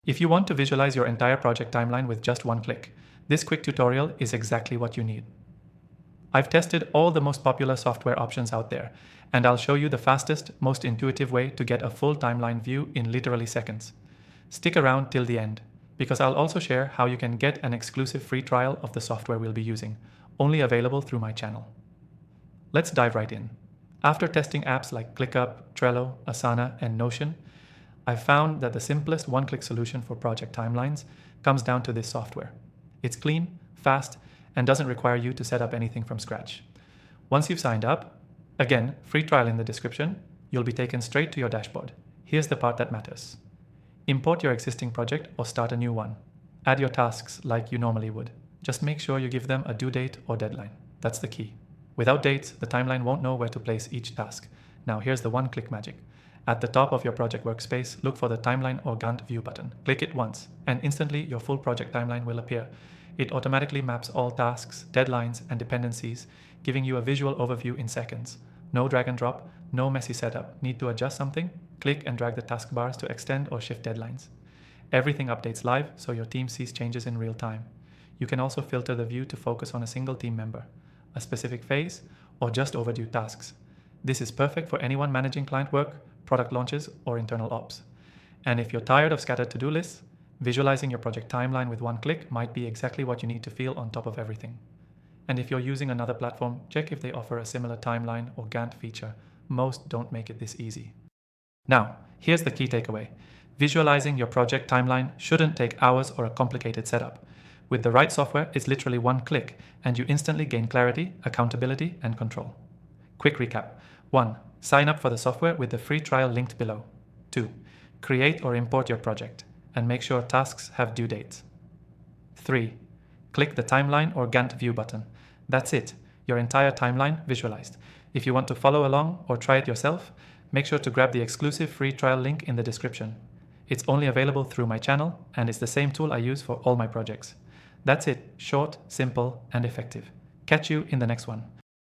If you want to visualize your entire project timeline with just one click, this quick tutorial is exactly what you need. I've tested all the most popular software options out there, and I'll show you the fastest, most intuitive way to get a full timeline view in literally seconds. Stick around till the end, because I'll also share how you can get an exclusive free trial of the software we'll be using, only available through my channel. Let's dive right in. After testing apps like ClickUp, Trello, Asana, and Notion, I've found that the simplest one-click solution for project timelines comes down to this software. It's clean, fast, and doesn't require you to set up anything from scratch. Once you've signed up, again, free trial in the description, you'll be taken straight to your dashboard. Here's the part that matters. Import your existing project or start a new one. Add your tasks like you normally would. Just make sure you give them a due date or deadline. That's the key. Without dates, the timeline won't know where to place each task. Now here's the one-click magic. At the top of your project workspace, look for the Timeline or Gantt view button. Click it once, and instantly your full project timeline will appear. It automatically maps all tasks, deadlines, and dependencies, giving you a visual overview in seconds. No drag and drop, no messy setup. Need to adjust something? Click and drag the taskbars to extend or shift deadlines. Everything updates live, so your team sees changes in real time. You can also filter the view to focus on a single team member, a specific phase, or just overdue tasks. This is perfect for anyone managing client work, product launches, or internal ops. And if you're tired of scattered to-do lists, visualizing your project timeline with one click might be exactly what you need to feel on top of everything. And if you're using another platform, check if they offer a similar timeline or Gantt feature. Most don't make it this easy. Now, here's the key takeaway. Visualizing your project timeline shouldn't take hours or a complicated setup. With the right software, it's literally one click, and you instantly gain clarity, accountability, and control. Quick recap. 1. Sign up for the software with the free trial linked below. 2. Create or import your project, and make sure tasks have due dates. 3. Click the Timeline or Gantt view button. That's it, your entire timeline visualized. If you want to follow along or try it yourself, make sure to grab the exclusive free trial link in the description. It's only available through my channel, and it's the same tool I use for all my projects. That's it, short, simple, and effective. Catch you in the next one.